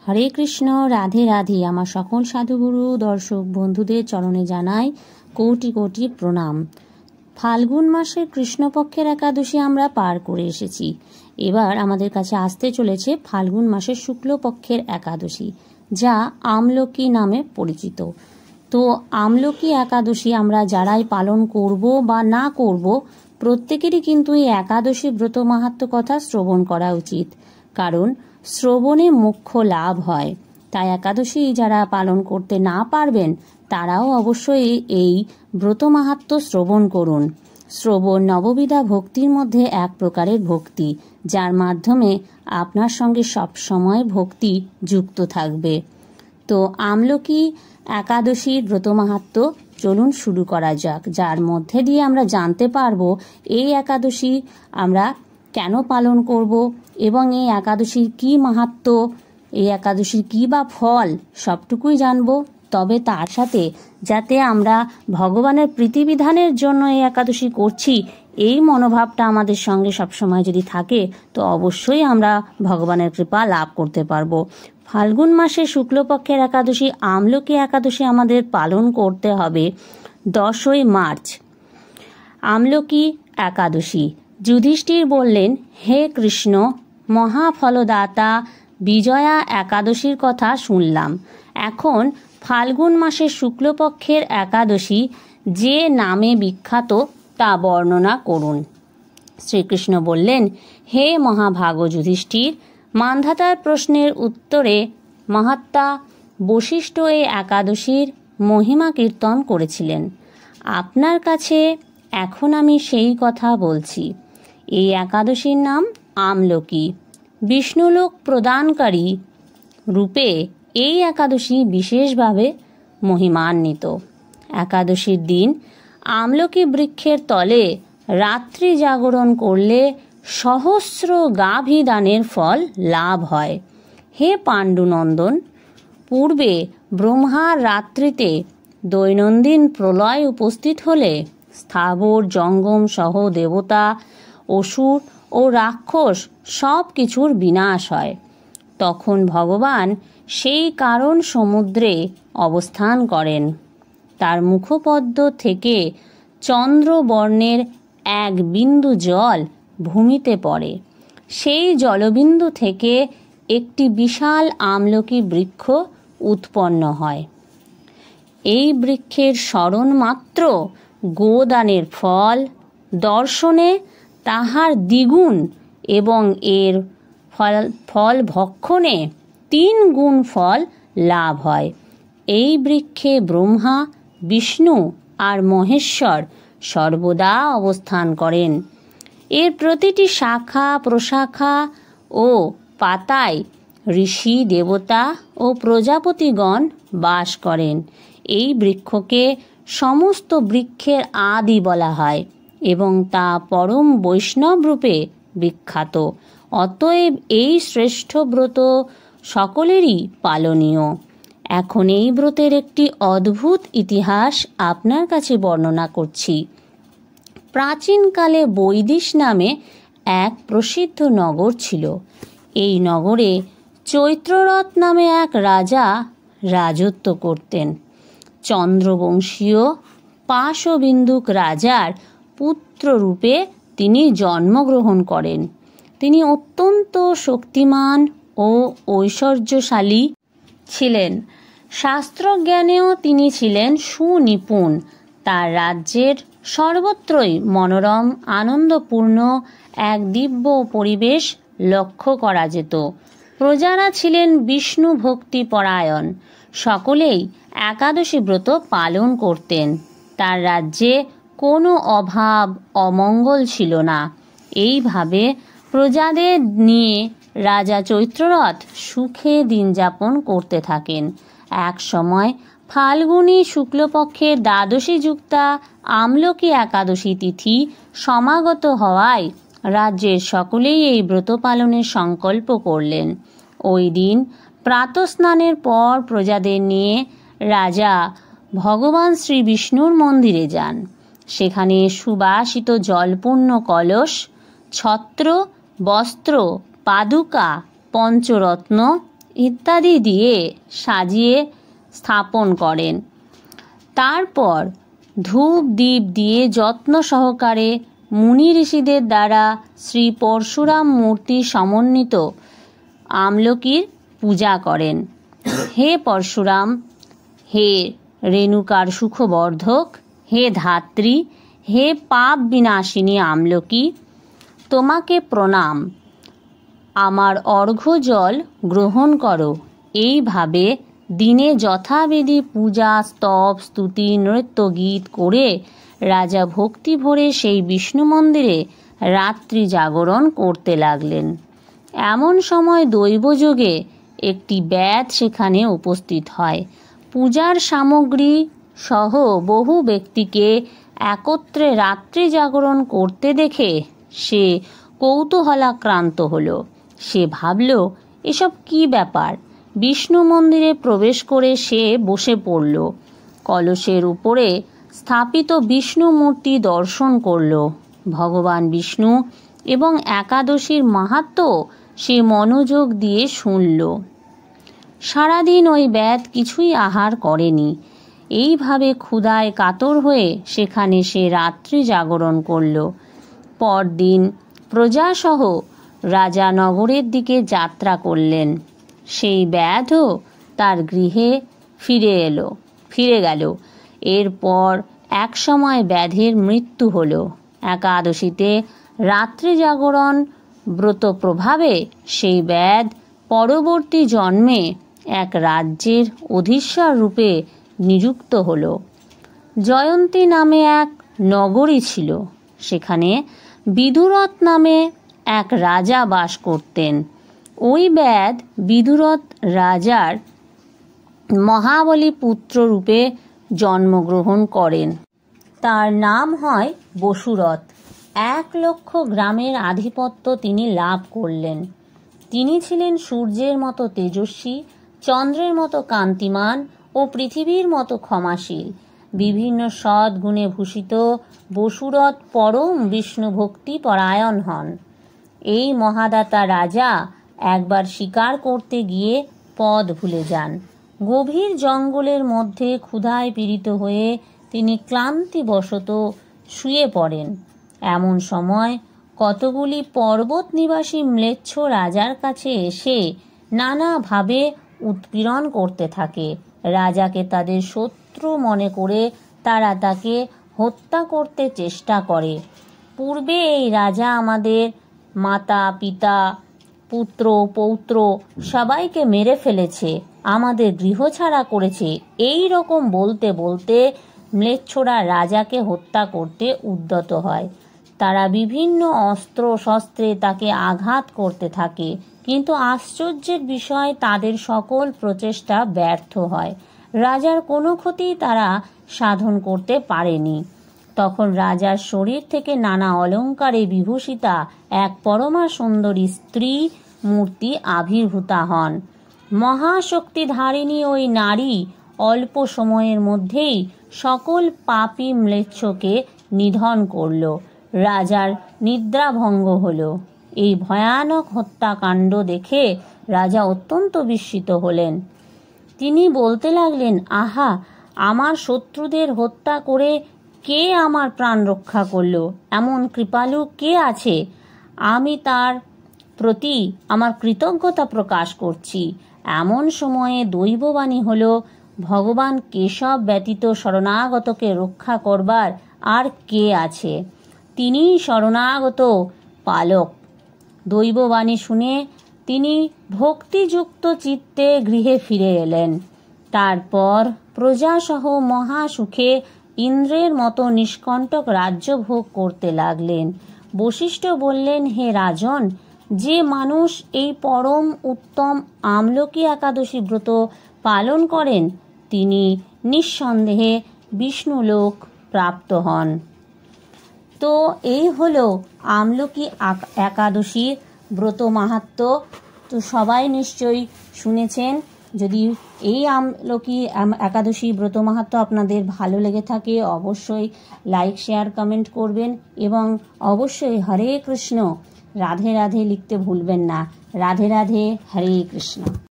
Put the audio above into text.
হরে কৃষ্ণ, রাধে রাধে। আমার সকল সাধুগুরু দর্শক বন্ধুদের চরণে জানাই কোটি কোটি প্রণাম। ফাল্গুন মাসের কৃষ্ণপক্ষের একাদশী আমরা পার করে এসেছি। এবার আমাদের কাছে আসতে চলেছে ফাল্গুন মাসের শুক্লপক্ষের একাদশী, যা আমলকি নামে পরিচিত। তো আমলকি একাদশী আমরা যারাই পালন করব বা না করব, প্রত্যেকেরই কিন্তু এই একাদশী ব্রত মাহাত্ম্য কথা শ্রবণ করা উচিত, কারণ শ্রবণে মোক্ষ লাভ হয়। তাই একাদশী যারা পালন করতে না পারবেন তারাও অবশ্যই এই ব্রত মাহাত্ম্য শ্রবণ করুন। শ্রবণ নববিধা ভক্তির মধ্যে এক প্রকারের ভক্তি, যার মাধ্যমে আপনার সঙ্গে সবসময় ভক্তি যুক্ত থাকবে। তো আমলকি একাদশীর ব্রত মাহাত্ম্য চলুন শুরু করা যাক, যার মধ্যে দিয়ে আমরা জানতে পারবো এই একাদশী আমরা কেন পালন করব এবং এই একাদশীর কি মাহাত্ম্য, এই একাদশীর কি বা ফল, সবটুকুই জানবো। তবে তার সাথে যাতে আমরা ভগবানের প্রীতিবিধানের জন্য এই একাদশী করছি, এই মনোভাবটা আমাদের সঙ্গে সবসময় যদি থাকে, তো অবশ্যই আমরা ভগবানের কৃপা লাভ করতে পারবো। ফাল্গুন মাসে শুক্লপক্ষের একাদশী আমলকি একাদশী আমাদের পালন করতে হবে 10ই মার্চ। আমলকি একাদশী। যুধিষ্ঠির বললেন, হে কৃষ্ণ, মহাফলদাতা বিজয়া একাদশীর কথা শুনলাম। এখন ফাল্গুন মাসের শুক্লপক্ষের একাদশী যে নামে বিখ্যাত তা বর্ণনা করুন। শ্রীকৃষ্ণ বললেন, হে মহাভাগ যুধিষ্ঠির, মান্ধাতার প্রশ্নের উত্তরে মহাত্মা বশিষ্ঠ এই একাদশীর মহিমা কীর্তন করেছিলেন। আপনার কাছে এখন আমি সেই কথা বলছি। এই একাদশীর নাম আমলকি। বিষ্ণুলোক প্রদানকারী রূপে এই একাদশী বিশেষভাবে মহিমান্বিত। একাদশীর দিন আমলকি বৃক্ষের তলে রাত্রি জাগরণ করলে সহস্র গাভী দানের ফল লাভ হয়। হে পাণ্ডুনন্দন, পূর্বে ব্রহ্মার রাত্রিতে দৈনন্দিন প্রলয় উপস্থিত হলে স্থাবর জঙ্গম সহ দেবতা, অসুর ও রাক্ষস সব কিছুর বিনাশ হয়। তখন ভগবান সেই কারণ সমুদ্রে অবস্থান করেন। তার মুখপদ্ম থেকে চন্দ্রবর্ণের এক বিন্দু জল ভূমিতে পড়ে। সেই জলবিন্দু থেকে একটি বিশাল আমলকি বৃক্ষ উৎপন্ন হয়। এই বৃক্ষের স্মরণ মাত্র গোদানের ফল, দর্শনে তাহার দ্বিগুণ এবং এর ফল ভক্ষণে 3 গুণ ফল লাভ হয়। এই বৃক্ষে ব্রহ্মা, বিষ্ণু আর মহেশ্বর সর্বদা অবস্থান করেন। এর প্রতিটি শাখা প্রশাখা ও পাতায় ঋষি, দেবতা ও প্রজাপতিগণ বাস করেন। এই বৃক্ষকে সমস্ত বৃক্ষের আদি বলা হয় এবং তা পরম বৈষ্ণব রূপে বিখ্যাত। অতএব এই শ্রেষ্ঠ ব্রত সকলেরই পালনীয়। এখন এই ব্রতের একটি অদ্ভুত ইতিহাস আপনার কাছে বর্ণনা করছি। প্রাচীনকালে বৈদিশ নামে এক প্রসিদ্ধ নগর ছিল। এই নগরে চৈত্ররথ নামে এক রাজা রাজত্ব করতেন। চন্দ্রবংশীয় পাশবিন্দুক রাজার পুত্ররূপে তিনি জন্মগ্রহণ করেন। তিনি অত্যন্ত শক্তিমান ও ঐশ্বর্যশালী ছিলেন। শাস্ত্রজ্ঞানেও তিনি ছিলেন সুনিপুণ। তার রাজ্যের সর্বত্রই মনোরম আনন্দপূর্ণ এক দিব্য পরিবেশ লক্ষ্য করা যেত। প্রজারা ছিলেন বিষ্ণু ভক্তি পরায়ণ। সকলেই একাদশী ব্রত পালন করতেন। তার রাজ্যে কোনো অভাব অমঙ্গল ছিল না। এইভাবে প্রজাদের নিয়ে রাজা চৈত্ররথ সুখে দিন যাপন করতে থাকেন। এক সময় ফাল্গুনী শুক্লপক্ষের দ্বাদশী যুক্তা আমলকি একাদশী তিথি সমাগত হওয়ায় রাজ্যের সকলেই এই ব্রত পালনের সংকল্প করলেন। ওই দিন প্রাতঃস্নানের পর প্রজাদের নিয়ে রাজা ভগবান শ্রী বিষ্ণুর মন্দিরে যান। সেখানে সুবাসিত জলপূর্ণ কলস, ছত্র, বস্ত্র, পাদুকা, পঞ্চরত্ন ইত্যাদি দিয়ে সাজিয়ে স্থাপন করেন। তারপর ধূপ দ্বীপ দিয়ে যত্ন সহকারে মুনি ঋষিদের দ্বারা শ্রী পরশুরাম মূর্তি সমন্বিত আমলকির পূজা করেন। হে পরশুরাম, হে রেণুকার সুখবর্ধক, হে ধাত্রী, হে পাপ বিনাশিনী আমলকি, তোমাকে প্রণাম। আমার অর্ঘ্য জল গ্রহণ করো। এইভাবে দিনে যথাবিধি পূজা, স্তব, স্তুতি, নৃত্য, গীত করে রাজা ভক্তি ভরে সেই বিষ্ণু মন্দিরে রাত্রি জাগরণ করতে লাগলেন। এমন সময় দৈবযোগে একটি ব্যাধ সেখানে উপস্থিত হয়। পূজার সামগ্রী সহ বহু ব্যক্তিকে একত্রে রাত্রি জাগরণ করতে দেখে সে কৌতূহলাক্রান্ত হল। সে ভাবল, এসব কি ব্যাপার? বিষ্ণু মন্দিরে প্রবেশ করে সে বসে পড়ল। কলসের উপরে স্থাপিত বিষ্ণু মূর্তি দর্শন করল। ভগবান বিষ্ণু এবং একাদশীর মাহাত্ম্য সে মনোযোগ দিয়ে শুনল। সারাদিন ওই ব্যাধ কিছুই আহার করেনি। এইভাবে ক্ষুধায় কাতর হয়ে সেখানে সে রাত্রি জাগরণ করল। পরদিন প্রজাসহ রাজা নগরের দিকে যাত্রা করলেন। সেই ব্যাধও তার গৃহে ফিরে গেল। এরপর এক সময় ব্যাধের মৃত্যু হল। একাদশীতে রাত্রি জাগরণ ব্রত প্রভাবে সেই ব্যাধ পরবর্তী জন্মে এক রাজ্যের অধীশ্বর রূপে নিযুক্ত হল। জয়ন্তী নামে এক নগরী ছিল। সেখানে বিদুরথ নামে এক রাজা বাস করতেন। ওই ব্যাধ বিদুরথ রাজার মহাবলী পুত্র রূপে জন্মগ্রহণ করেন। তার নাম হয় বসুরথ। 1,00,000 গ্রামের আধিপত্য তিনি লাভ করলেন। তিনি ছিলেন সূর্যের মতো তেজস্বী, চন্দ্রের মতো কান্তিমান ও পৃথিবীর মতো ক্ষমাশীল। বিভিন্ন সৎ গুণে ভূষিত বসুরথ পরম বিষ্ণু ভক্তি পরায়ণ হন। এই মহাদাতা রাজা একবার শিকার করতে গিয়ে পথ ভুলে যান। গভীর জঙ্গলের মধ্যে ক্ষুধায় পীড়িত হয়ে তিনি ক্লান্তিবশত শুয়ে পড়েন। এমন সময় কতগুলি পর্বত নিবাসী ম্লেচ্ছ রাজার কাছে এসে নানাভাবে উৎপীড়ন করতে থাকে। রাজাকে তাদের শত্রু মনে করে তারা তাকে হত্যা করতে চেষ্টা করে। পূর্বে এই রাজা আমাদের মাতা, পিতা, পুত্র, পৌত্র সবাইকে মেরে ফেলেছে, আমাদের গৃহছাড়া করেছে, এই রকম বলতে বলতে ম্লেচ্ছরা রাজাকে হত্যা করতে উদ্যত হয়। তারা বিভিন্ন অস্ত্র শস্ত্রে তাকে আঘাত করতে থাকে, কিন্তু আশ্চর্যের বিষয় তাদের সকল প্রচেষ্টা ব্যর্থ হয়। রাজার কোনো ক্ষতি তারা সাধন করতে পারেনি। তখন রাজার শরীর থেকে নানা অলঙ্কারে বিভূষিতা এক পরমা সুন্দরী স্ত্রী মূর্তি আবির্ভূতা হন। মহাশক্তিধারিণী ওই নারী অল্প সময়ের মধ্যেই সকল পাপী ম্লেচ্ছকে নিধন করল। রাজার নিদ্রাভঙ্গ হল। এই ভয়ানক হত্যাকাণ্ড দেখে রাজা অত্যন্ত বিস্মিত হলেন। তিনি বলতে লাগলেন, আহা, আমার শত্রুদের হত্যা করে কে আমার প্রাণ রক্ষা করল? এমন কৃপালু কে আছে? আমি তার প্রতি আমার কৃতজ্ঞতা প্রকাশ করছি। এমন সময়ে দৈববাণী হল, ভগবান কেশব ব্যতীত শরণাগতকে রক্ষা করবার আর কে আছে? তিনিই শরণাগত পালক। দৈববাণী শুনে তিনি ভক্তিযুক্ত চিত্তে গৃহে ফিরে এলেন। তারপর প্রজাসহ মহাসুখে ইন্দ্রের মতো নিষ্কণ্টক রাজ্য ভোগ করতে লাগলেন। বশিষ্ঠ বললেন, হে রাজন, যে মানুষ এই পরম উত্তম আমলকি একাদশী ব্রত পালন করেন তিনি নিঃসন্দেহে বিষ্ণুলোক প্রাপ্ত হন। তো এই হলো আমলকি একাদশীর ব্রত মাহাত্ম্য। তো সবাই নিশ্চয়ই শুনেছেন। যদি এই আমলকি একাদশী ব্রত মাহাত্ম্য আপনাদের ভালো লেগে থাকে অবশ্যই লাইক, শেয়ার, কমেন্ট করবেন এবং অবশ্যই হরে কৃষ্ণ, রাধে রাধে লিখতে ভুলবেন না। রাধে রাধে, হরে কৃষ্ণ।